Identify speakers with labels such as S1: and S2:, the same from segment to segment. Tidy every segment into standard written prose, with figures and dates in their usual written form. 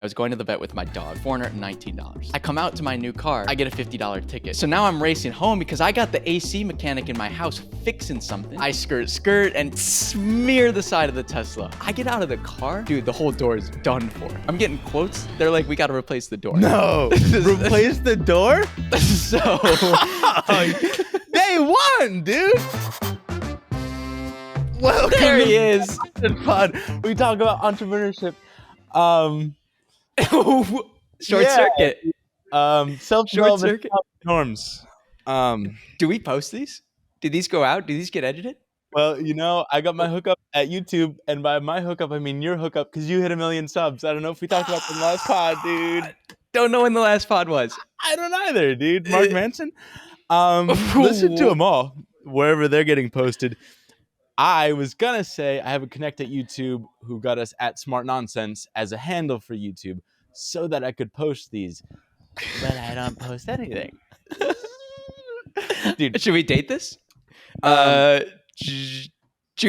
S1: I was going to the vet with my dog, $419. I come out to my new car, I get a $50 ticket. So now I'm racing home because I got the AC mechanic in my house fixing something. I skirt and smear the side of the Tesla. I get out of the car, dude, the whole door is done for. I'm getting quotes. They're like, we gotta replace the door.
S2: No, replace the door?
S1: So,
S2: day one, dude. Welcome
S1: there he is.
S2: Pod. We talk about entrepreneurship.
S1: Short circuit.
S2: Self-development norms.
S1: Do we post these? Did these go out? Do these get edited?
S2: Well, I got my hookup at YouTube, and by my hookup, I mean your hookup, because you hit 1 million subs. I don't know if we talked about the last pod, dude.
S1: Don't know when the last pod was.
S2: I don't either, dude. Mark Manson. Listen to them all, wherever they're getting posted. I was gonna say I have a connect at YouTube who got us at Smart Nonsense as a handle for YouTube so that I could post these, but I don't post anything.
S1: Dude, should we date this? June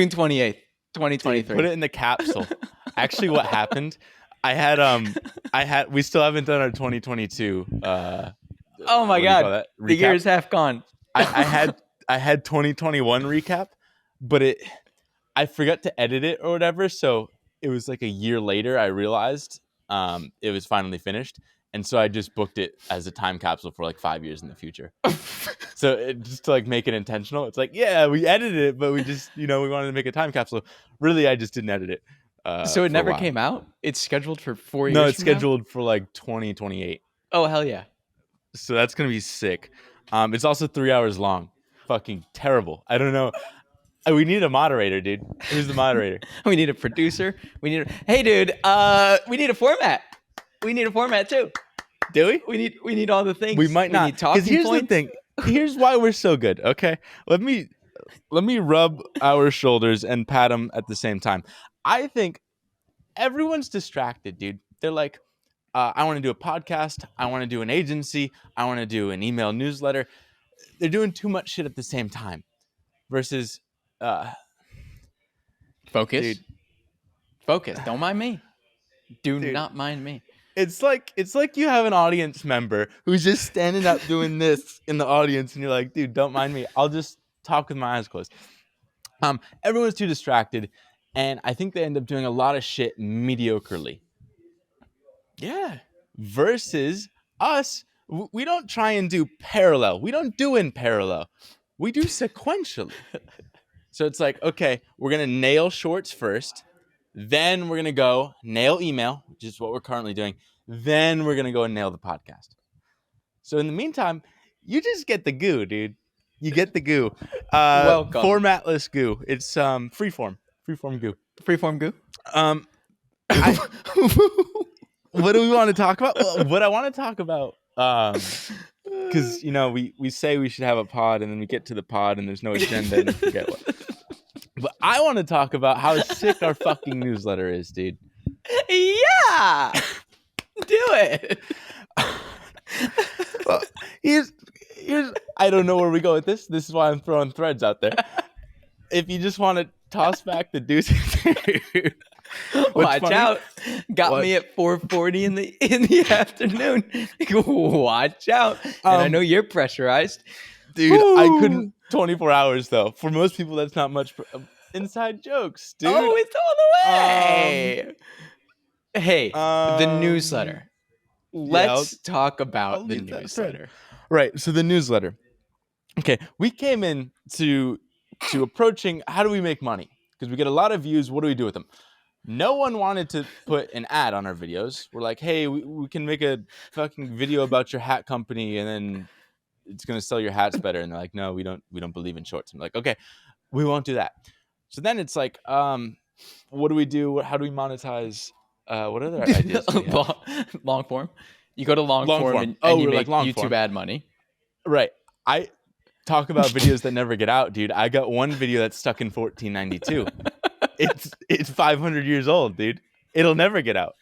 S1: 28th, 2023.
S2: Put it in the capsule. Actually, what happened? We still haven't done our 2022.
S1: Oh my God, the year is half gone.
S2: I had 2021 recap. But I forgot to edit it or whatever, so it was like a year later I realized it was finally finished, and so I just booked it as a time capsule for like 5 years in the future. So just to like make it intentional, it's like, yeah, we edited it, but we just we wanted to make a time capsule. Really, I just didn't edit it.
S1: So it never came out? It's scheduled for 4 years.
S2: No, it's scheduled for like 2028.
S1: Oh hell yeah!
S2: So that's gonna be sick. It's also 3 hours long. Fucking terrible. I don't know. We need a moderator, dude. Who's the moderator?
S1: We need a producer. Hey, dude. We need a format. We need a format too.
S2: Do we?
S1: We need all the things.
S2: We might not. Because here's the thing. Here's why we're so good. Okay, let me rub our shoulders and pat them at the same time. I think everyone's distracted, dude. They're like, I want to do a podcast. I want to do an agency. I want to do an email newsletter. They're doing too much shit at the same time. Versus.
S1: Focus.
S2: Dude.
S1: Focus. Don't mind me. Do not mind me.
S2: It's like you have an audience member who's just standing up doing this in the audience, and you're like, dude, don't mind me. I'll just talk with my eyes closed. Everyone's too distracted, and I think they end up doing a lot of shit mediocrely.
S1: Yeah.
S2: Versus us, we don't try and do parallel. We don't do in parallel. We do sequentially. So it's like, okay, we're going to nail shorts first. Then we're going to go nail email, which is what we're currently doing. Then we're going to go and nail the podcast. So in the meantime, you just get the goo, dude. You get the goo.
S1: Welcome.
S2: Formatless goo. It's freeform goo.
S1: Freeform goo?
S2: What do we want to talk about? Well, what I want to talk about, because we say we should have a pod, and then we get to the pod and there's no agenda and we forget what. But I want to talk about how sick our fucking newsletter is, dude.
S1: Yeah, do it.
S2: Well, here's I don't know where we go with this. This is why I'm throwing threads out there. If you just want to toss back the deuce,
S1: watch out. Got me at 4:40 in the afternoon. Watch out. And I know you're pressurized.
S2: Dude, I couldn't 24 hours though. For most people that's not much inside jokes, dude.
S1: Oh, it's all the way. Hey, the newsletter. Let's talk about the newsletter.
S2: Right. So the newsletter. Okay, we came in to approaching how do we make money? Because we get a lot of views. What do we do with them? No one wanted to put an ad on our videos. We're like, hey, we can make a fucking video about your hat company, and then it's gonna sell your hats better. And they're like, no, we don't believe in shorts. I'm like, okay, we won't do that. So then it's like, what do we do? How do we monetize? What other ideas do we have?
S1: Long form. You go to long form and you make YouTube form. Ad money.
S2: Right. I talk about videos that never get out, dude. I got one video that's stuck in 1492. It's 500 years old, dude. It'll never get out.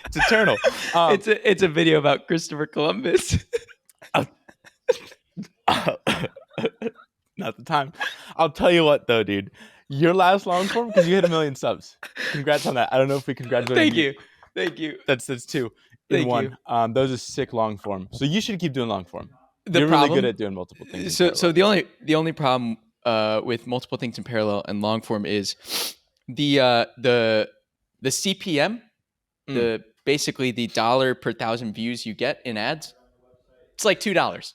S2: It's eternal.
S1: It's a video about Christopher Columbus.
S2: Not the time. I'll tell you what, though, dude. Your last long form, because you hit 1 million subs. Congrats on that. I don't know if we congratulated
S1: Thank you. Thank you.
S2: That's two in
S1: Thank you.
S2: one. Those are sick long form. So you should keep doing long form.
S1: The
S2: You're really good
S1: problem,
S2: at doing multiple things in
S1: so
S2: parallel.
S1: the only problem with multiple things in parallel and long form is the CPM,
S2: Mm.
S1: the basically the dollar per thousand views you get in ads. It's like $2. $2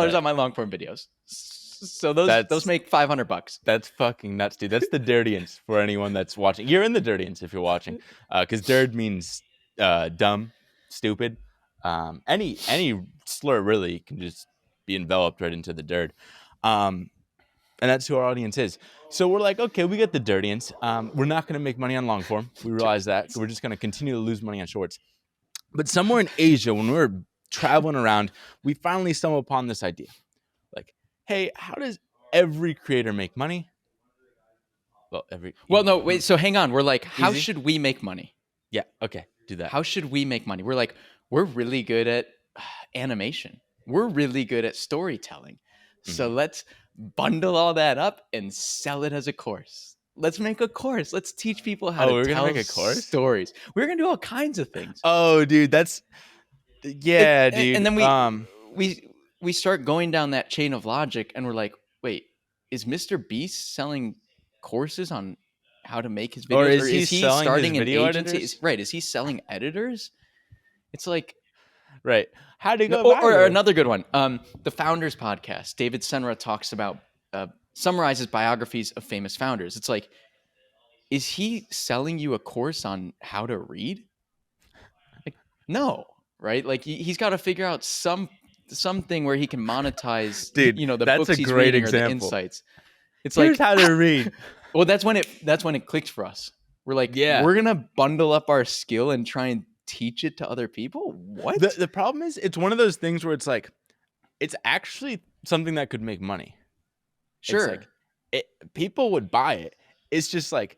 S2: Right.
S1: on my long form videos. So those
S2: That's
S1: make $500.
S2: that's fucking nuts, dude. That's the dirtians for anyone that's watching. You're in the dirtians if you're watching, because dirt means dumb, stupid. Any slur really can just be enveloped right into the dirt. And that's who our audience is. So we're like, okay, we get the dirtians. We're not going to make money on long form. We realize that. We're just going to continue to lose money on shorts. But somewhere in Asia, when we were traveling around, we finally stumbled upon this idea. Like, hey, how does every creator make money? Well,
S1: Well, no, wait. So hang on. We're like, how
S2: Easy?
S1: should we make money?
S2: Yeah, okay, do that.
S1: How should we make money? We're like, we're really good at animation. We're really good at storytelling. So
S2: Mhm.
S1: let's bundle all that up and sell it as a course. Let's make a course. Let's teach people how
S2: Oh,
S1: to
S2: we're gonna
S1: tell
S2: make a course?
S1: stories. We're gonna do all kinds of things.
S2: Oh, dude, that's yeah,
S1: And
S2: dude.
S1: then we start going down that chain of logic, and we're like, wait, is Mr. Beast selling courses on how to make his
S2: Or
S1: videos, or
S2: is he
S1: is he
S2: selling his
S1: starting an
S2: video
S1: agency?
S2: editors?
S1: Right? Is he selling editors? It's like
S2: Right. How to
S1: no,
S2: go
S1: or
S2: viral?
S1: another good one. The Founders Podcast. David Senra talks about summarizes biographies of famous founders. It's like, is he selling you a course on how to read? Like, no, right? Like he's got to figure out something where he can monetize,
S2: Dude,
S1: the
S2: that's
S1: books
S2: a
S1: he's
S2: great
S1: reading or the
S2: example.
S1: insights. It's
S2: Here's
S1: like,
S2: how to read.
S1: well, that's when it clicked for us. We're like,
S2: Yeah.
S1: we're gonna bundle up our skill and try and teach it to other people. What?
S2: The problem is it's one of those things where it's like it's actually something that could make money. It's
S1: Sure.
S2: like people would buy it. It's just like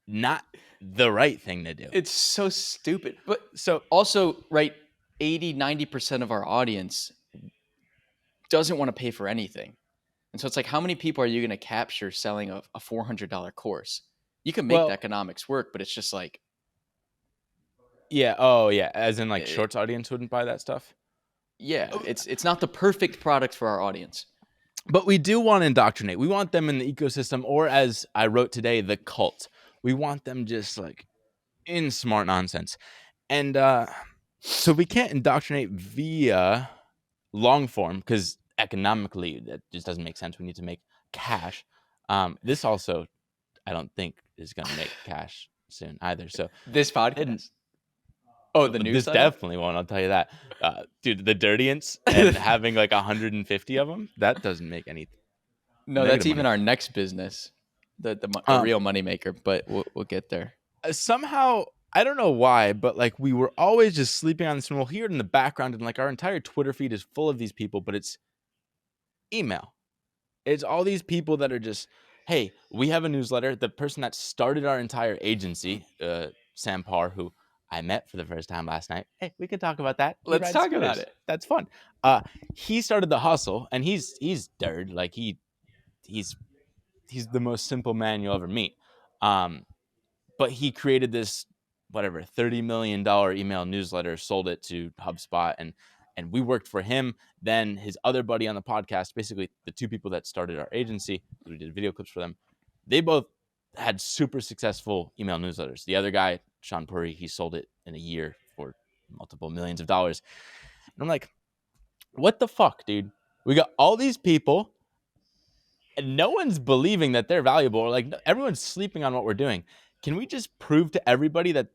S2: not the right thing to do.
S1: It's so stupid. But
S2: So
S1: also, right, 80-90% of our audience doesn't want to pay for anything. And so it's like, how many people are you going to capture selling a $400 course? You can make the economics work, but it's just like,
S2: yeah, oh yeah, as in like
S1: eh,
S2: shorts audience wouldn't buy that stuff.
S1: yeah, it's not the perfect product for our audience.
S2: But we do want to indoctrinate. We want them in the ecosystem, or as I wrote today, the cult. We want them just like in smart nonsense. And so we can't indoctrinate via long form because economically that just doesn't make sense. We need to make cash. This also, I don't think, is going to make cash soon either. So
S1: This podcast. Oh, the
S2: this
S1: newsletter?
S2: definitely won't. I'll tell you that. Dude, the dirtiants and having like 150 of them, that doesn't make any.
S1: No,
S2: negative
S1: that's even
S2: money.
S1: our next business, the real moneymaker, but we'll get there.
S2: Somehow I don't know why, but like we were always just sleeping on this, and we'll hear it in the background, and like our entire Twitter feed is full of these people, but it's email. It's all these people that are just, hey, we have a newsletter. The person that started our entire agency, Sam Parr, who I met for the first time last night. Hey, we can talk about that. He
S1: Let's
S2: rides
S1: talk about
S2: scooters.
S1: it.
S2: That's fun. He started the hustle, and he's dirt. Like he's the most simple man you'll ever meet. But he created this whatever $30 million email newsletter, sold it to HubSpot, and we worked for him. Then his other buddy on the podcast, basically the two people that started our agency, we did video clips for them. They both had super successful email newsletters. The other guy, Sean Puri, he sold it in a year for multiple millions of dollars. And I'm like, what the fuck, dude? We got all these people and no one's believing that they're valuable, or like everyone's sleeping on what we're doing. Can we just prove to everybody that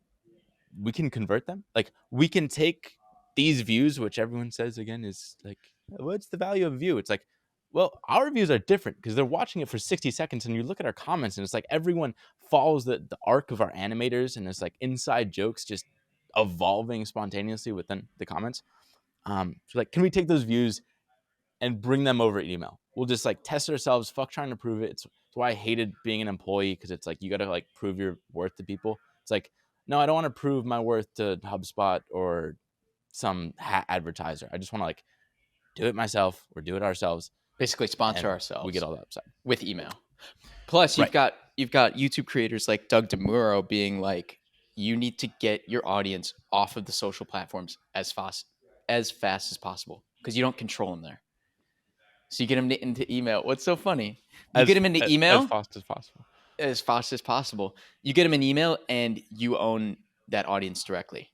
S2: we can convert them? Like we can take these views, which everyone says again is like, what's the value of a view? It's like, well, our views are different because they're watching it for 60 seconds, and you look at our comments and it's like everyone follows the arc of our animators, and it's like inside jokes just evolving spontaneously within the comments. So like, can we take those views and bring them over email? We'll just like test ourselves. Fuck trying to prove it. It's why I hated being an employee, because it's like you got to like prove your worth to people. It's like, no, I don't want to prove my worth to HubSpot or some advertiser. I just want to like do it myself or do it ourselves.
S1: Basically, sponsor
S2: And
S1: ourselves.
S2: we get all the upside
S1: with email. Plus, you've got YouTube creators like Doug DeMuro being like, you need to get your audience off of the social platforms as fast as possible because you don't control them there. So you get them into email. What's so funny? You get
S2: as
S1: them into
S2: as
S1: email
S2: fast as possible.
S1: as fast as possible. You get them an email and you own that audience directly.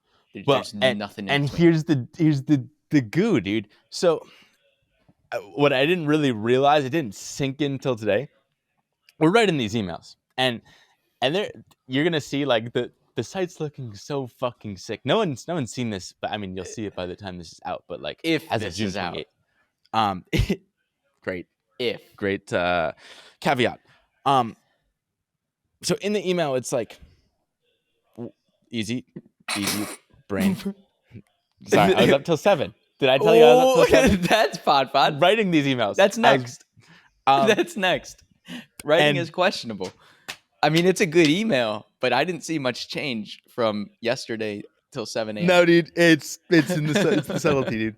S2: Well,
S1: There's nothing in
S2: and
S1: between.
S2: here's the goo, dude. So what I didn't really realize, it didn't sink in till today. We're writing these emails, and there you're gonna see like the site's looking so fucking sick. No one's seen this, but I mean you'll see it by the time this is out. But like
S1: If
S2: as of
S1: this
S2: June
S1: is out,
S2: 28th, great
S1: if
S2: caveat. So in the email, it's like easy brain. Sorry, I was up till 7. Did I tell you I was up till 7?
S1: That's pod.
S2: Writing these emails.
S1: That's next.
S2: As,
S1: That's next. Writing
S2: and-
S1: is questionable. I mean, it's a good email, but I didn't see much change from yesterday till 7 a.m.
S2: No, dude, it's in it's the subtlety, dude.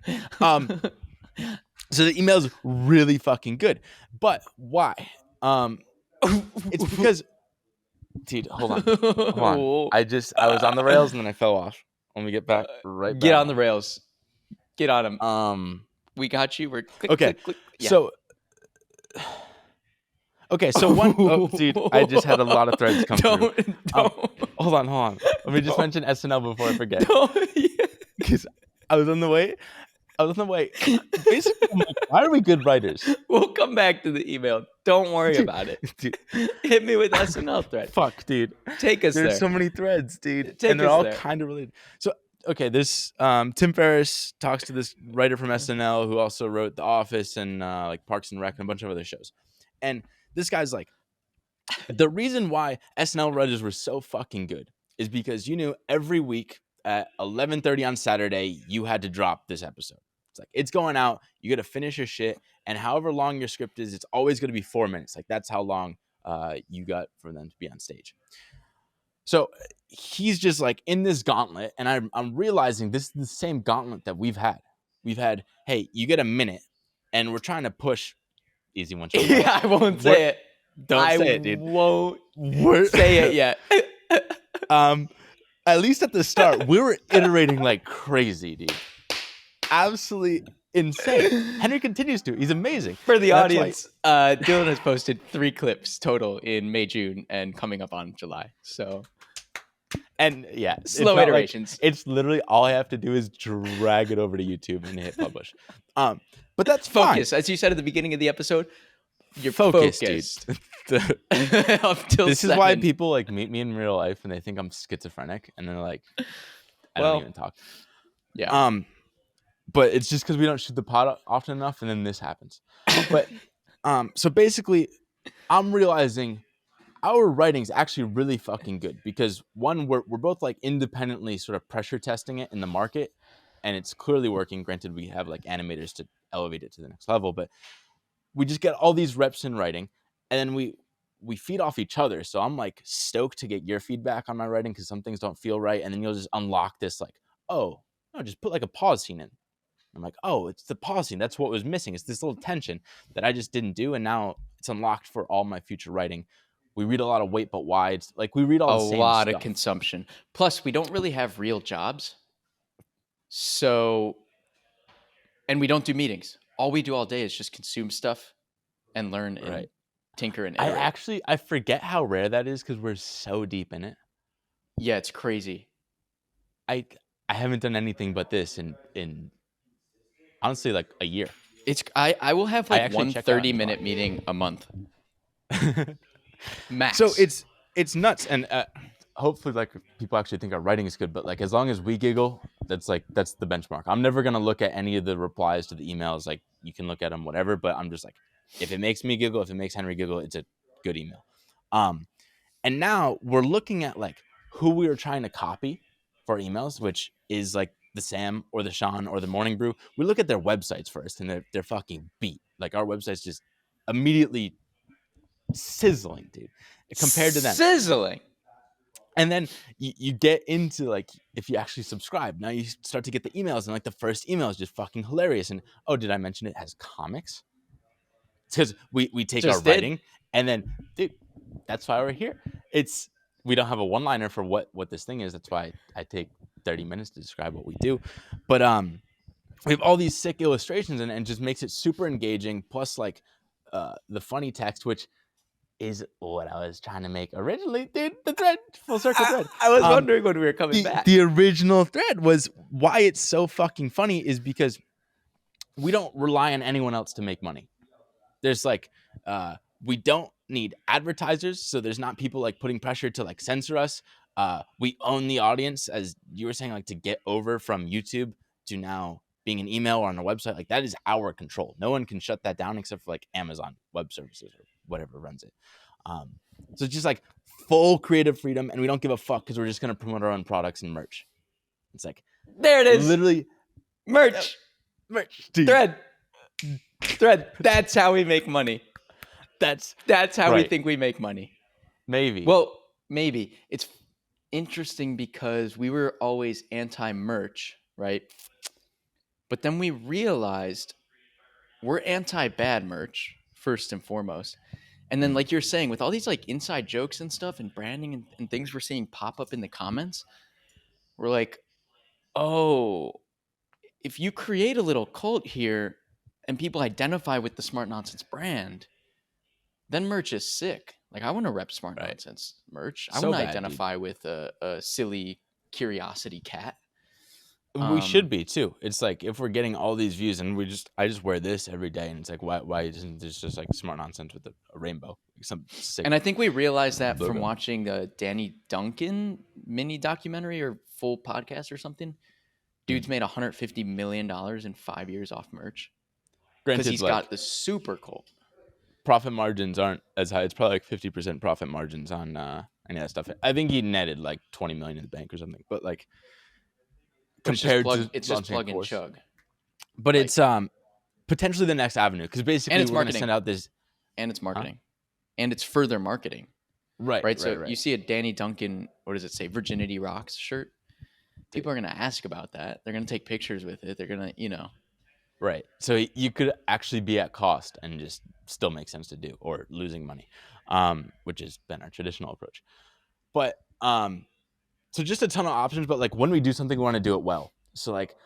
S2: So the email's really fucking good, but why? It's because, dude, hold on. I was on the rails and then I fell off. Let me get back right.
S1: Get
S2: back
S1: on the rails. Get on them. We got you. We're click,
S2: okay.
S1: Click, click. Yeah.
S2: So one, dude, I just had a lot of threads come through.
S1: Don't.
S2: Hold on. Let me just mention SNL before I forget.
S1: Yeah.
S2: Because I was on the way. Basically, I'm like, why are we good writers?
S1: We'll come back to the email. Don't worry about it.
S2: Dude.
S1: Hit me with SNL thread.
S2: Fuck, dude.
S1: Take us there.
S2: There's so many threads, dude.
S1: Take
S2: and they're
S1: us
S2: all
S1: there.
S2: kind of related. So, okay, this Tim Ferriss talks to this writer from SNL who also wrote The Office and like Parks and Rec and a bunch of other shows. And this guy's like, the reason why SNL writers were so fucking good is because you knew every week at 11:30 on Saturday, you had to drop this episode. It's like, it's going out, you got to finish your shit, and however long your script is, it's always going to be 4 minutes. Like, that's how long you got for them to be on stage. So he's just like in this gauntlet, and I'm realizing this is the same gauntlet that we've had. We've had, hey, you get a minute, and we're trying to push easy one.
S1: Yeah, I won't say it.
S2: Don't say it, dude.
S1: I won't say it yet.
S2: At least at the start, we were iterating like crazy, dude. Absolutely insane. Henry continues to. He's amazing.
S1: For the audience, Dylan has posted 3 clips total in May, June, and coming up on July. So,
S2: and yeah,
S1: slow iterations.
S2: Like, it's literally all I have to do is drag it over to YouTube and hit publish. But that's
S1: focus,
S2: fine.
S1: as you said at the beginning of the episode. You're
S2: focused.
S1: Dude.
S2: This is why people like meet me in real life and they think I'm schizophrenic, and they're like, I don't even talk.
S1: Yeah.
S2: But it's just because we don't shoot the pod often enough, and then this happens. But so basically, I'm realizing our writing's actually really fucking good because one, we're both like independently sort of pressure testing it in the market, and it's clearly working. Granted, we have like animators to elevate it to the next level, but we just get all these reps in writing, and then we feed off each other. So I'm like stoked to get your feedback on my writing because some things don't feel right, and then you'll just unlock this like, oh no, just put like a pause scene in. I'm like, oh, it's the pause scene. That's what was missing. It's this little tension that I just didn't do, and now it's unlocked for all my future writing. We read a lot of Wait But Why. It's like we read all the same
S1: lot
S2: stuff.
S1: Of consumption. Plus, we don't really have real jobs. So, and we don't do meetings. All we do all day is just consume stuff and learn and tinker and iterate.
S2: I forget how rare that is because we're so deep in it.
S1: Yeah, it's crazy.
S2: I haven't done anything but this in honestly like a year.
S1: I will have like one 30-minute meeting a month. Max.
S2: So it's nuts, and hopefully like people actually think our writing is good, but like as long as we giggle, that's the benchmark. I'm never gonna look at any of the replies to the emails. Like you can look at them, whatever, but I'm just like, if it makes me giggle, if it makes Henry giggle, it's a good email. And now we're looking at like who we are trying to copy for emails, which is like the Sam or the Sean or the Morning Brew. We look at their websites first, and they're fucking beat. Like our website's just immediately sizzling, dude, compared to them.
S1: Sizzling.
S2: And then you get into like, if you actually subscribe, now you start to get the emails, and like the first email is just fucking hilarious. And oh, did I mention it has comics? It's because we take just our writing, and then dude, that's why we're here. It's we don't have a one-liner for what this thing is. That's why I take 30 minutes to describe what we do. But we have all these sick illustrations and just makes it super engaging. Plus, like the funny text, which is what I was trying to make originally, dude. The thread, full circle thread.
S1: I was wondering when we were coming back.
S2: The original thread was why it's so fucking funny is because we don't rely on anyone else to make money. There's like we don't need advertisers, so there's not people like putting pressure to like censor us. We own the audience, as you were saying, like to get over from YouTube to now being an email or on a website, like that is our control. No one can shut that down except for like Amazon Web Services or whatever runs it. So it's just like full creative freedom, and we don't give a fuck because we're just gonna promote our own products and merch. It's like
S1: There it is.
S2: literally
S1: Merch.
S2: dude.
S1: Thread. That's how we make money. That's how we
S2: Right.
S1: think we make money.
S2: Maybe.
S1: Well, maybe. It's interesting because we were always anti-merch, right? But then we realized we're anti-bad merch, first and foremost. And then, like you're saying, with all these like inside jokes and stuff and branding and things we're seeing pop up in the comments, we're like, oh, if you create a little cult here and people identify with the Smart Nonsense brand, then merch is sick. Like, I want to rep Smart Nonsense merch. I
S2: So
S1: want to
S2: bad,
S1: identify with a silly curiosity cat.
S2: We should be too. It's like if we're getting all these views and I just wear this every day, and it's like why isn't this just like Smart Nonsense with a rainbow? Like some sick.
S1: And I think we realized that from
S2: logo.
S1: watching the Danny Duncan mini documentary or full podcast or something. Dude's made $150 million in 5 years off merch because
S2: Granted,
S1: he's
S2: like,
S1: got the super cult.
S2: profit margins aren't as high. It's probably like 50% profit margins on any of that stuff. I think he netted like 20 million in the bank or something. But like compared to
S1: it's just
S2: launching a
S1: plug and
S2: course.
S1: chug.
S2: But
S1: Like-
S2: it's potentially the next avenue because basically
S1: it's
S2: we're going to
S1: marketing.
S2: send out this.
S1: And it's marketing. And it's further marketing.
S2: Right.
S1: So you see a Danny Duncan, what does it say? Virginity Rocks shirt. People are going to ask about that. They're going to take pictures with it. They're going to,
S2: Right. So you could actually be at cost and just still make sense to do, or losing money, which has been our traditional approach. But so just a ton of options. But like when we do something, we want to do it well. So like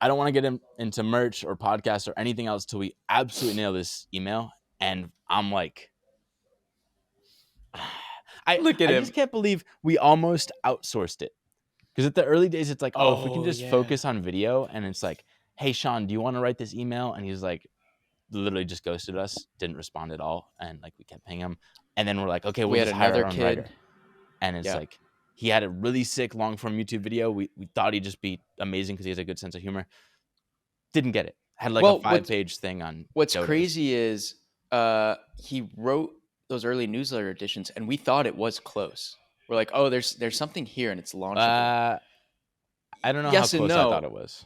S2: I don't want to get into merch or podcasts or anything else till we absolutely nail this email. And I'm like, I
S1: Look at him.
S2: just can't believe we almost outsourced it. Because at the early days, it's like, if we can just focus on video, and it's like, hey, Sean, do you want to write this email? And he's like, literally just ghosted us, didn't respond at all. And like, we kept paying him. And then we're like, okay,
S1: we
S2: we'll
S1: had
S2: just hire
S1: another
S2: our own
S1: kid.
S2: writer. And it's like, he had a really sick long form YouTube video. We thought he'd just be amazing because he has a good sense of humor. Didn't get it. Had like a 5-page thing on.
S1: What's
S2: dodos.
S1: crazy is he wrote those early newsletter editions, and we thought it was close. We're like, oh, there's something here, and it's launchable.
S2: I don't know
S1: Yes
S2: how
S1: and
S2: close I
S1: no.
S2: thought it was.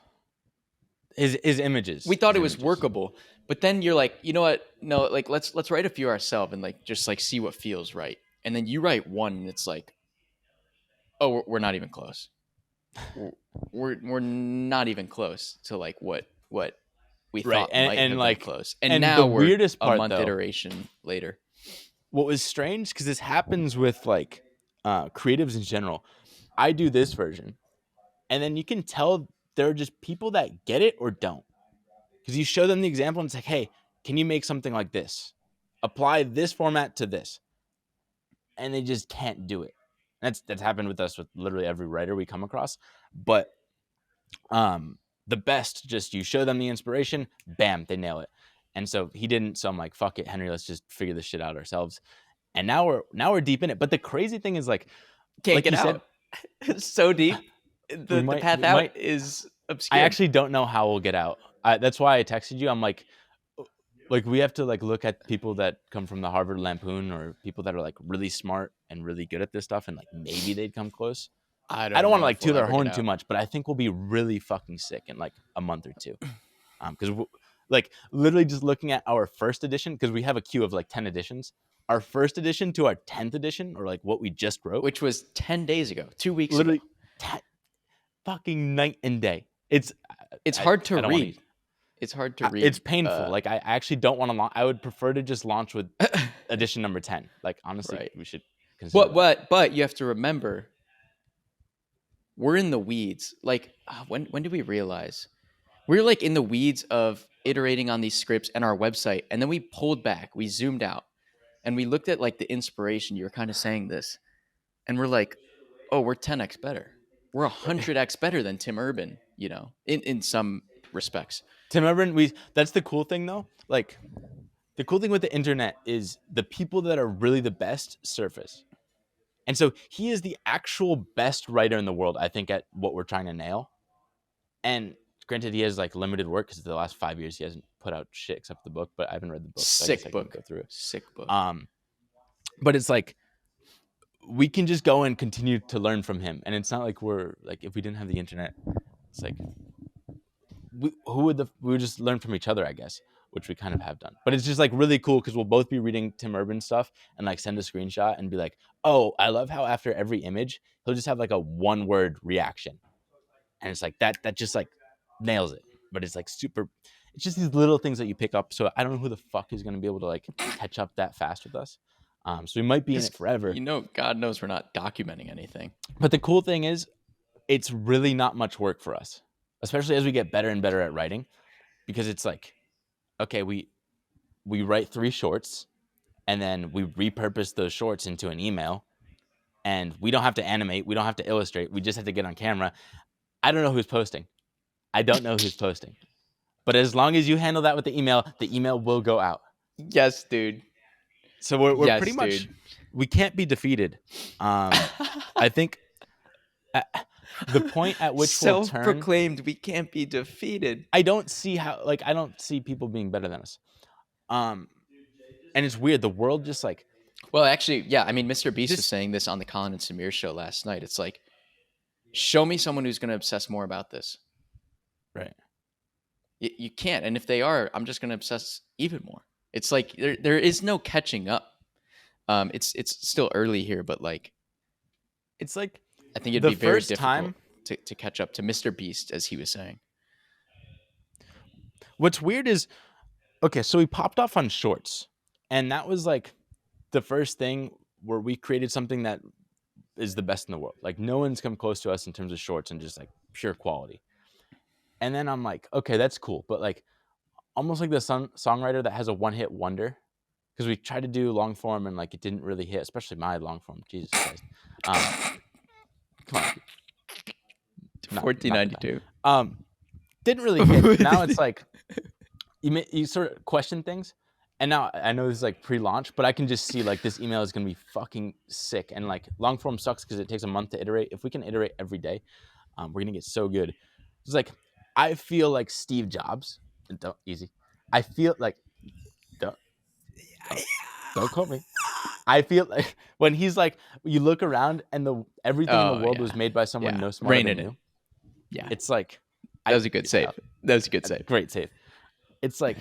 S2: His images.
S1: We thought
S2: his
S1: it was
S2: images.
S1: workable, but then you're like, you know what? No, like let's write a few ourselves and like just like see what feels right. And then you write one, and it's like, oh, we're not even close. We're not even close to like what we thought might have
S2: like,
S1: been close. And
S2: the
S1: now we're
S2: weirdest part,
S1: a month
S2: though,
S1: iteration later.
S2: What was strange, because this happens with like creatives in general. I do this version, and then you can tell there are just people that get it or don't. Because you show them the example, and it's like, hey, can you make something like this? Apply this format to this. And they just can't do it. That's happened with us with literally every writer we come across. But the best, just you show them the inspiration, bam, they nail it. And so he didn't. So I'm like, fuck it, Henry, let's just figure this shit out ourselves. And now we're deep in it. But the crazy thing is like,
S1: Can't
S2: like
S1: get
S2: you
S1: out. It's so deep. The path out is obscure.
S2: I actually don't know how we'll get out. That's why I texted you. I'm like we have to like look at people that come from the Harvard Lampoon or people that are like really smart and really good at this stuff, and like maybe they'd come close. I don't want to like toot our horn too much, but I think we'll be really fucking sick in like a month or two. Because like literally just looking at our first edition, because we have a queue of like 10 editions. Our first edition to our 10th edition, or like what we just wrote,
S1: which was 10 days ago, 2 weeks
S2: literally
S1: ago.
S2: Fucking night and day. It's
S1: hard to read. It's hard to read.
S2: It's painful. Like I actually don't want to launch. I would prefer to just launch with edition number 10. Like honestly,
S1: Right.
S2: we should. consider that.
S1: But you have to remember, we're in the weeds. Like, when did we realize we're like in the weeds of iterating on these scripts and our website, and then we pulled back, we zoomed out, and we looked at like the inspiration. You were kind of saying this, and we're like, oh, we're 10x better. We're 100x better than Tim Urban. In some respects.
S2: Tim Urban, that's the cool thing though. Like, the cool thing with the internet is the people that are really the best surface. And so he is the actual best writer in the world, I think, at what we're trying to nail. And granted, he has like limited work because the last 5 years he hasn't put out shit except the book, but I haven't read the book. So I guess I can go through it.
S1: Sick book.
S2: But it's like, we can just go and continue to learn from him. And it's not like we're like, if we didn't have the internet, it's like, we would just learn from each other, I guess, which we kind of have done. But it's just like really cool because we'll both be reading Tim Urban stuff and like send a screenshot and be like, oh, I love how after every image he'll just have like a 1-word reaction, and it's like that just like nails it. But it's like super, it's just these little things that you pick up. So I don't know who the fuck is going to be able to like catch up that fast with us. So we might be in it forever.
S1: God knows we're not documenting anything.
S2: But the cool thing is, it's really not much work for us, especially as we get better and better at writing, because it's like, okay, we write 3 shorts, and then we repurpose those shorts into an email, and we don't have to animate, we don't have to illustrate, we just have to get on camera. I don't know who's posting. But as long as you handle that with the email will go out.
S1: Yes, dude.
S2: So we're pretty much, we can't be defeated. I think the point at which we'll turn,
S1: self-proclaimed, we can't be defeated.
S2: I don't see people being better than us. And it's weird. The world just like,
S1: well, actually, yeah. I mean, Mr. Beast was saying this on the Colin and Samir show last night. It's like, show me someone who's going to obsess more about this.
S2: Right.
S1: You can't. And if they are, I'm just going to obsess even more. It's like there is no catching up. It's still early here, but like,
S2: it's like,
S1: I think it'd be very difficult to catch up to Mr. Beast, as he was saying.
S2: What's weird is, okay, so we popped off on shorts, and that was like the first thing where we created something that is the best in the world. Like, no one's come close to us in terms of shorts and just like pure quality. And then I'm like, okay, that's cool, but like almost like the songwriter that has a one-hit wonder, because we tried to do long form and like it didn't really hit, especially my long form. Jesus Christ. Come on.
S1: 1492.
S2: Didn't really hit. Now it's like you sort of question things, and now I know this is like pre-launch, but I can just see like this email is gonna be fucking sick. And like long form sucks because it takes a month to iterate. If we can iterate every day, we're gonna get so good. It's like, I feel like Steve Jobs. I feel like don't quote me. I feel like when he's like, you look around and everything in the world was made by someone no smarter than you.
S1: Yeah,
S2: it's like,
S1: that was a good save. That was a good save.
S2: Great save. It's like,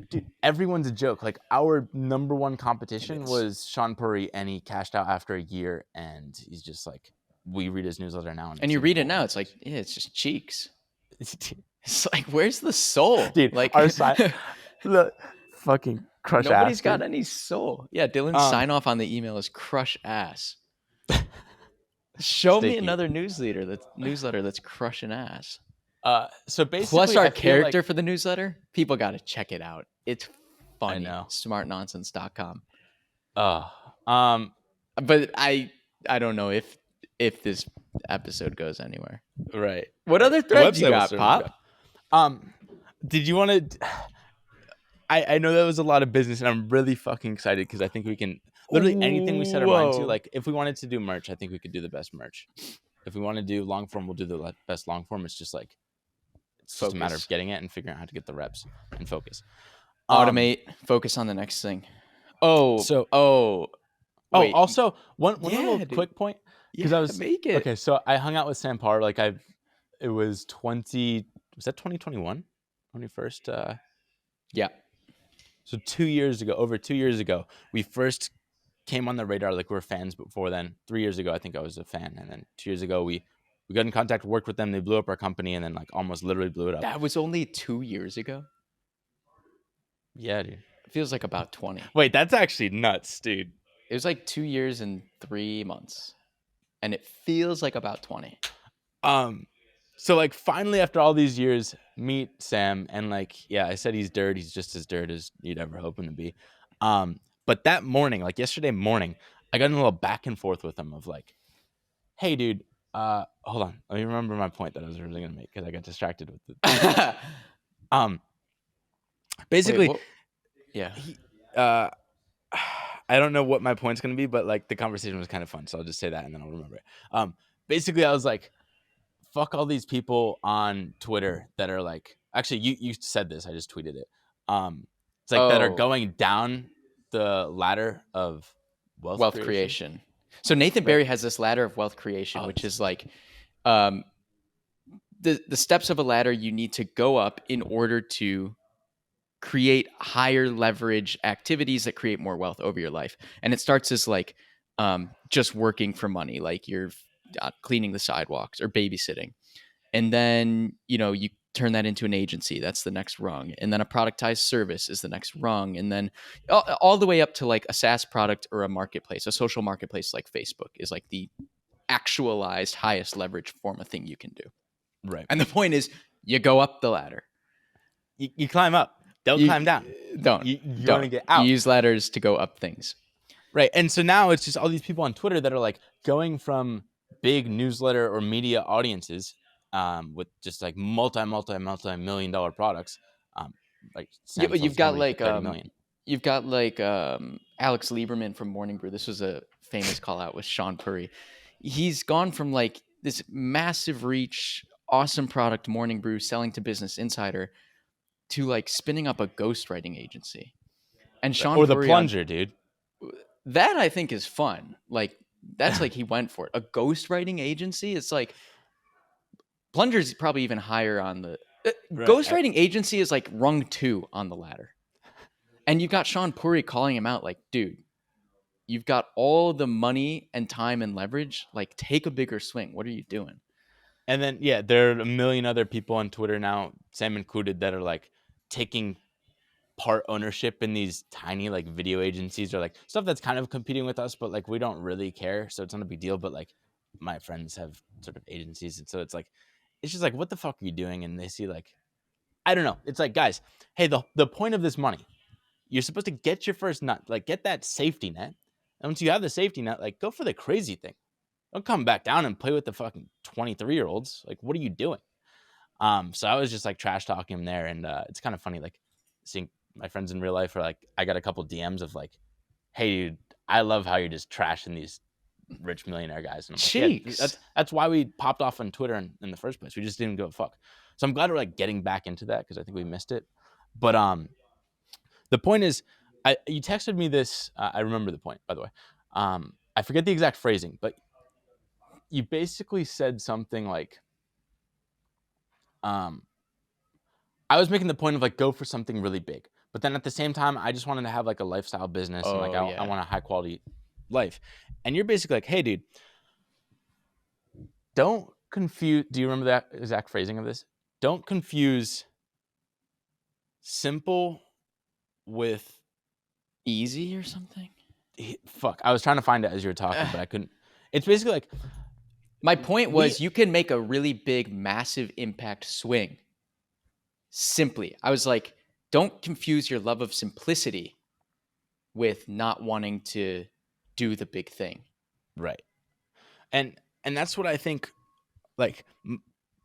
S2: dude, everyone's a joke. Like, our number one competition was Sean Puri, and he cashed out after a year, and he's just like, we read his newsletter now.
S1: And you read it now, it's like, yeah, it's just cheeks. It's like, where's the soul?
S2: Dude,
S1: like
S2: our side, the fucking crush ass.
S1: Nobody's got any soul. Yeah, Dylan's sign off on the email is crush ass. Show me another newsletter that's crushing ass.
S2: So basically,
S1: plus our character for the newsletter, people got to check it out. It's funny.
S2: I know.
S1: Smartnonsense.com.
S2: But
S1: I don't know if this episode goes anywhere.
S2: Right.
S1: What other threads you got, Pop?
S2: Did you want to? I know that was a lot of business, and I'm really fucking excited because I think we can literally anything we set our mind to. Like, if we wanted to do merch, I think we could do the best merch. If we want to do long form, we'll do the best long form. It's just like, it's just a matter of getting it and figuring out how to get the reps and focus.
S1: Automate, focus on the next thing. Also,
S2: one little quick point, because I was
S1: make it.
S2: Okay, so I hung out with Sam Parr. Like, it was 2021 when we first.
S1: Yeah.
S2: So over 2 years ago, we first came on the radar. Like, we were fans before then. 3 years ago, I think I was a fan, and then 2 years ago, we got in contact, worked with them. They blew up our company, and then like almost literally blew it up.
S1: That was only 2 years ago.
S2: Yeah, dude.
S1: It feels like about 20.
S2: Wait, that's actually nuts, dude.
S1: It was like 2 years and 3 months, and it feels like about 20.
S2: So like finally after all these years, meet Sam, and like yeah, I said he's dirt. He's just as dirt as you'd ever hope him to be. But that morning, like yesterday morning, I got in a little back and forth with him of like, hey, dude, hold on, let me remember my point that I was really gonna make because I got distracted with it.
S1: Wait,
S2: Basically,
S1: what? Yeah.
S2: he, I don't know what my point's gonna be, but like the conversation was kind of fun, so I'll just say that and then I'll remember it. Basically, I was like, fuck all these people on Twitter that are like, actually, you said this, I just tweeted it. It's like that are
S1: Oh,
S2: going down the ladder of wealth
S1: wealth
S2: creation,
S1: creation. So Nathan
S2: right?
S1: Barry has this ladder of wealth creation,
S2: Oh,
S1: which
S2: this
S1: is
S2: is
S1: like um, the steps of a ladder you need to go up in order to create higher leverage activities that create more wealth over your life. And it starts as like just working for money, like you're cleaning the sidewalks or babysitting. And then, you turn that into an agency. That's the next rung. And then a productized service is the next rung. And then all the way up to like a SaaS product or a marketplace, a social marketplace like Facebook is like the actualized highest leverage form of thing you can do.
S2: right.
S1: And the point is, you go up the ladder.
S2: You climb up, don't
S1: You
S2: climb down.
S1: don't
S2: You want to
S1: don't
S2: get
S1: you
S2: out,
S1: use ladders to go up things.
S2: right? And so now it's just all these people on Twitter that are like going from big newsletter or media audiences, with just like multi million dollar products. Like Sam sells
S1: You've
S2: a
S1: got
S2: company for
S1: like
S2: 30 million.
S1: Alex Lieberman from Morning Brew. This was a famous call out with Sean Purry. He's gone from like this massive reach, awesome product, Morning Brew, selling to Business Insider, to like spinning up a ghostwriting agency. And
S2: Right.
S1: Sean
S2: Or the
S1: Purry on
S2: plunger, dude.
S1: that I think is fun. Like that's like he went for it. A ghostwriting agency. It's like Plunger's probably even higher on the
S2: Right.
S1: ghostwriting agency is like rung 2 on the ladder. And you've got Sean Puri calling him out like, dude, you've got all the money and time and leverage. Like, take a bigger swing. What are you doing?
S2: And then yeah, there are a million other people on Twitter now, Sam included, that are like taking part ownership in these tiny like video agencies or like stuff that's kind of competing with us, but like we don't really care, so it's not a big deal. But like my friends have sort of agencies, and so it's like it's just like, what the fuck are you doing? And they see like, I don't know. It's like, guys, hey, the point of this money, you're supposed to get your first nut, like get that safety net. And once you have the safety net, like go for the crazy thing. Don't come back down and play with the fucking 23-year-olds. Like, what are you doing? So I was just like trash talking him there, and it's kind of funny, like seeing my friends in real life are like, I got a couple DMs of like, hey, dude, I love how you're just trashing these rich millionaire guys. And I'm like, yeah,
S1: Cheeks.
S2: that's why we popped off on Twitter in the first place. We just didn't give a fuck. So I'm glad we're like getting back into that because I think we missed it. But the point is, you texted me this. I remember the point, by the way. I forget the exact phrasing, but you basically said something like, I was making the point of like go for something really big, but then at the same time, I just wanted to have like a lifestyle business and like
S1: Oh,
S2: I
S1: yeah.
S2: want a high quality life. And you're basically like, hey, dude, don't confuse. Do you remember that exact phrasing of this? Don't confuse simple with
S1: Easy or something?
S2: fuck. I was trying to find it as you were talking, but I couldn't. It's basically like
S1: My point
S2: we
S1: was you can make a really big, massive impact swing. Simply. I was like, don't confuse your love of simplicity with not wanting to do the big thing.
S2: right, and that's what I think. Like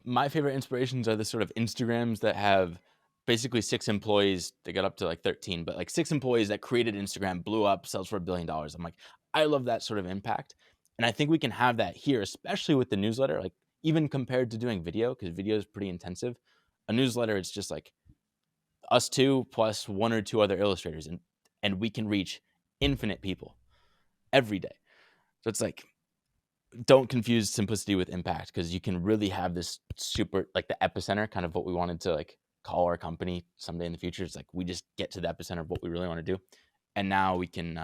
S2: my favorite inspirations are the sort of Instagrams that have basically 6 employees. They got up to like 13, but like 6 employees that created Instagram, blew up, sells for $1 billion. I'm like, I love that sort of impact. And I think we can have that here, especially with the newsletter, like even compared to doing video, because video is pretty intensive. A newsletter, it's just like us two plus 1 or 2 other illustrators, and we can reach infinite people every day. So it's like, don't confuse simplicity with impact, because you can really have this super, like the epicenter, kind of what we wanted to like call our company someday in the future. It's like we just get to the epicenter of what we really want to do, and now we can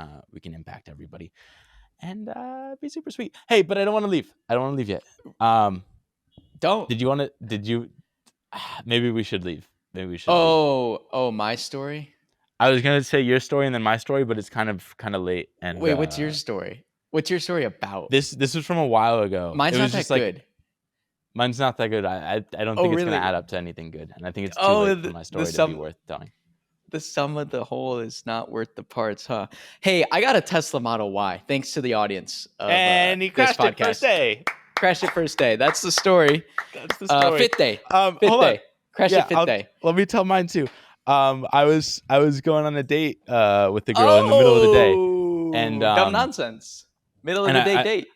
S2: impact everybody and be super sweet. Hey, but I don't want to leave. I don't want to leave yet.
S1: Don't.
S2: Did you want to? Did you? Maybe we should leave. Maybe we should leave.
S1: Oh, my story.
S2: I was gonna say your story and then my story, but it's kind of late. And
S1: Wait, what's your story? What's your story about?
S2: this was from a while ago.
S1: Mine's
S2: it
S1: not
S2: was
S1: that
S2: just like
S1: good.
S2: mine's not that good. I don't
S1: Oh,
S2: think it's gonna
S1: really?
S2: add up to anything good, and I think it's too
S1: Oh,
S2: late for my story to be worth telling.
S1: the sum of the whole is not worth the parts, huh? Hey, I got a Tesla Model Y, thanks to the audience of
S2: And he
S1: this
S2: crashed
S1: podcast.
S2: it first day.
S1: Crashed it first day. That's the story.
S2: That's the story.
S1: Fifth day.
S2: Hold
S1: Fifth
S2: on.
S1: day. Crashed it fifth day.
S2: Let me tell mine too. I was going on a date with the girl in the middle of the day, and
S1: dumb nonsense. Middle of the day date.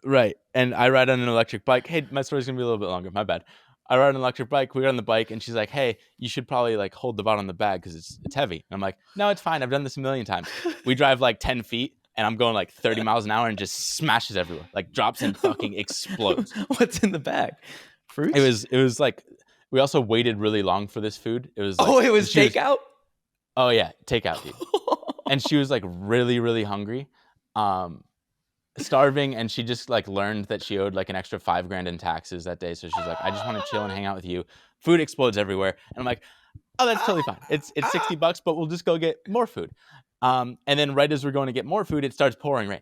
S2: Right, and I ride on an electric bike. Hey, my story's gonna be a little bit longer. My bad. I ride an electric bike. We got on the bike, and she's like, "Hey, you should probably like hold the bottom of the bag because it's heavy." And I'm like, "No, it's fine. I've done this a million times." We drive like 10 feet, and I'm going like 30 miles an hour, and just smashes everywhere, like drops and fucking explodes.
S1: What's in the bag? Fruits?
S2: It was like we also waited really long for this food. It was like,
S1: it was takeout.
S2: Oh yeah, takeout, dude. And she was like really, really hungry, starving, and she just like learned that she owed like an extra $5,000 in taxes that day. So she's like, I just want to chill and hang out with you. Food explodes everywhere, and I'm like, oh, that's totally fine. It's $60, but we'll just go get more food. And then right as we're going to get more food, it starts pouring rain.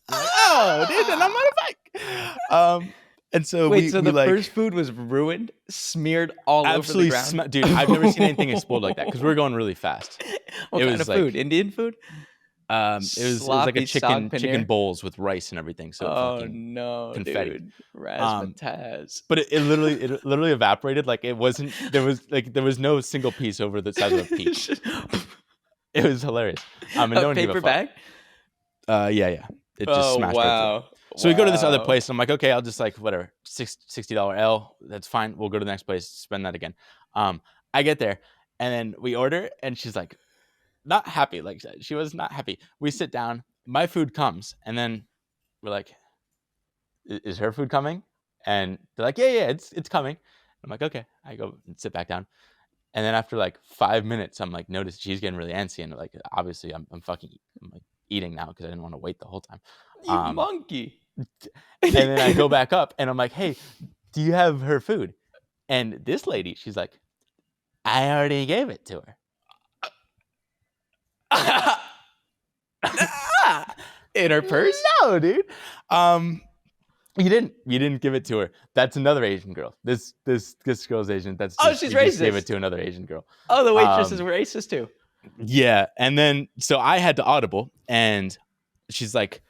S2: I'm like, oh, dude, and I'm on a bike. And so
S1: the first food was ruined, smeared all over the ground.
S2: Dude, I've never seen anything explode like that because we were going really fast.
S1: What kind of food? Indian food?
S2: It was like a chicken bowls with rice and everything. So fucking confetti.
S1: Dude. Razzmatazz.
S2: But it literally evaporated. Like it wasn't. There was no single piece over the size of a peach. It was hilarious. And no
S1: paper bag.
S2: Yeah. It just smashed. Wow. Right. So we go to this other place, and I'm like, okay, I'll just like whatever, $60 L. That's fine. We'll go to the next place, spend that again. I get there, and then we order, and she's like, not happy. Like she was not happy. We sit down. My food comes, and then we're like, is her food coming? And they're like, yeah, it's coming. I'm like, okay. I go and sit back down, and then after like 5 minutes, I'm like, notice she's getting really antsy, and like obviously I'm like eating now because I didn't want to wait the whole time.
S1: You monkey.
S2: And then I go back up and I'm like, hey, do you have her food? And this lady, she's like, I already gave it to her.
S1: In her purse?
S2: No, dude. You didn't give it to her. That's another Asian girl. This girl's Asian.
S1: She's racist.
S2: Gave it to another Asian girl.
S1: Oh, the waitresses were racist too.
S2: Yeah, and then so I had to audible, and she's like,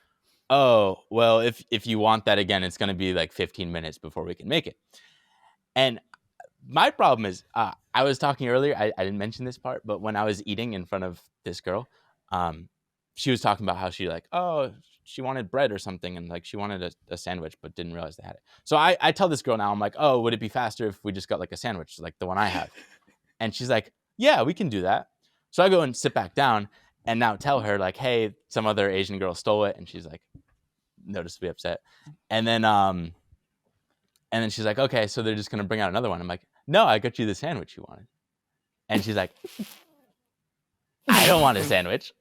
S2: oh, well, if you want that again, it's going to be like 15 minutes before we can make it. And my problem is, I was talking earlier, I didn't mention this part, but when I was eating in front of this girl, she was talking about how she like, oh, she wanted bread or something, and like she wanted a sandwich, but didn't realize they had it. So I tell this girl now, I'm like, oh, would it be faster if we just got like a sandwich, like the one I have? And she's like, yeah, we can do that. So I go and sit back down and now tell her like, hey, some other Asian girl stole it. And she's like, noticeably upset. And then she's like, okay, so they're just going to bring out another one. I'm like, no, I got you the sandwich you wanted. And she's like, I don't want a sandwich.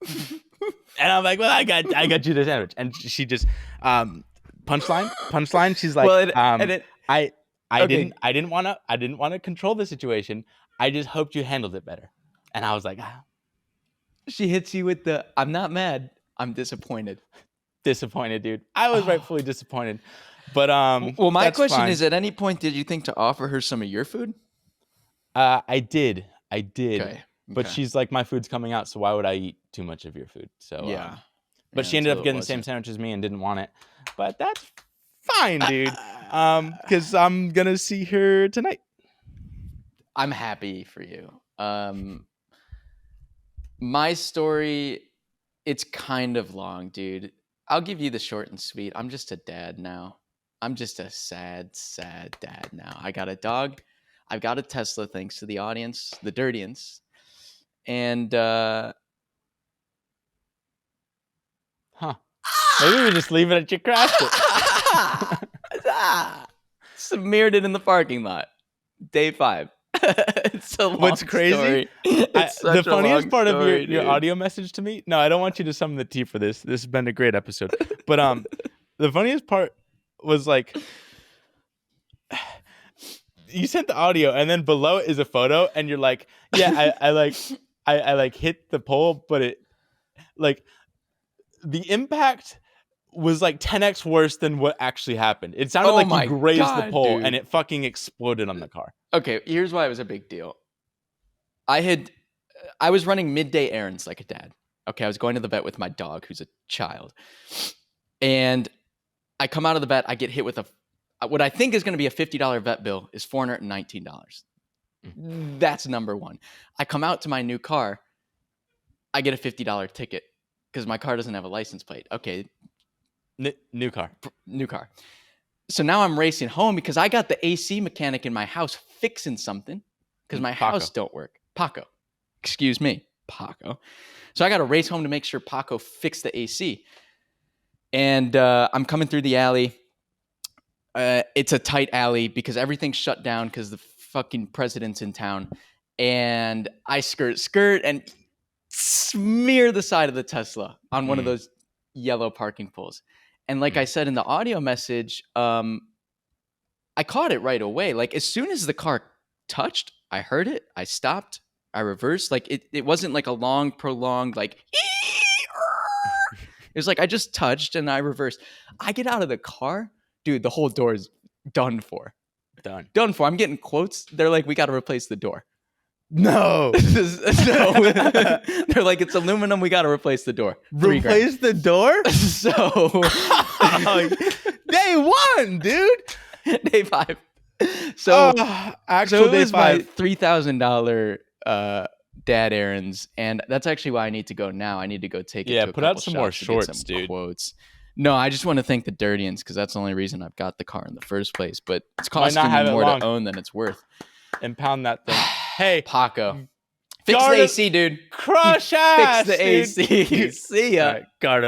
S2: And I'm like, well, I got you the sandwich. And she just, punchline. She's like, well, I didn't want to control the situation. I just hoped you handled it better. And I was like,
S1: She hits you with the, I'm not mad, I'm disappointed.
S2: Disappointed, dude. I was rightfully disappointed. But
S1: well, my question is, at any point did you think to offer her some of your food?
S2: I did.
S1: Okay.
S2: But she's like, my food's coming out, so why would I eat too much of your food? So
S1: yeah.
S2: But she ended up getting the same sandwich as me and didn't want it. But that's fine, dude. Because I'm gonna see her tonight.
S1: I'm happy for you. My story, it's kind of long, dude. I'll give you the short and sweet. I'm just a dad now. I'm just a sad dad now. I got a dog. I've got a Tesla, thanks to the audience, the dirtians. And
S2: maybe we just leave it at you crashed
S1: it. Smeared it in the parking lot. Day 5. It's a long
S2: What's crazy?
S1: Story.
S2: The funniest part of your audio message to me. No, I don't want you to summon the tea for this. This has been a great episode. But the funniest part was like, you sent the audio and then below it is a photo, and you're like, yeah, I like hit the pole, but it like the impact was like 10x worse than what actually happened. It sounded
S1: Oh
S2: like
S1: my
S2: you grazed the
S1: God,
S2: pole
S1: dude.
S2: and it fucking exploded on the car.
S1: Okay, here's why it was a big deal. I was running midday errands like a dad. Okay, I was going to the vet with my dog, who's a child. And I come out of the vet, I get hit with what I think is going to be a $50 vet bill is $419. That's number one. I come out to my new car, I get a $50 ticket because my car doesn't have a license plate. Okay,
S2: New car.
S1: new car. So now I'm racing home because I got the AC mechanic in my house fixing something because my
S2: Paco.
S1: house don't work. Paco. Excuse me, Paco. So I got to race home to make sure Paco fixed the AC. And I'm coming through the alley. It's a tight alley because everything's shut down because the fucking president's in town. And I skirt and smear the side of the Tesla on one of those yellow parking poles. And like I said in the audio message, I caught it right away. Like as soon as the car touched, I heard it. I stopped. I reversed. Like it wasn't like a long, prolonged like. It was like I just touched and I reversed. I get out of the car, dude. The whole door is done for. Done for. I'm getting quotes. They're like, we got to replace the door.
S2: No.
S1: So they're like, it's aluminum. We got to replace the door.
S2: Replace the door?
S1: So
S2: day one, dude.
S1: Day 5. So
S2: actual
S1: so it
S2: day
S1: was my
S2: five.
S1: $3,000 dad errands, and that's actually why I need to go now. I need to go take it.
S2: Yeah,
S1: to a
S2: put out
S1: couple
S2: some more
S1: shops to get
S2: shorts,
S1: some
S2: dude.
S1: Quotes. No, I just want to thank the Dirtians because that's the only reason I've got the car in the first place. But it's
S2: Might not
S1: costing
S2: have
S1: me
S2: it
S1: more
S2: long.
S1: to own than it's worth.
S2: Impound that thing. Hey,
S1: Paco, fix
S2: Jardon,
S1: the AC, dude.
S2: crush ass,
S1: Fix the AC. See ya.
S2: All right, Garda.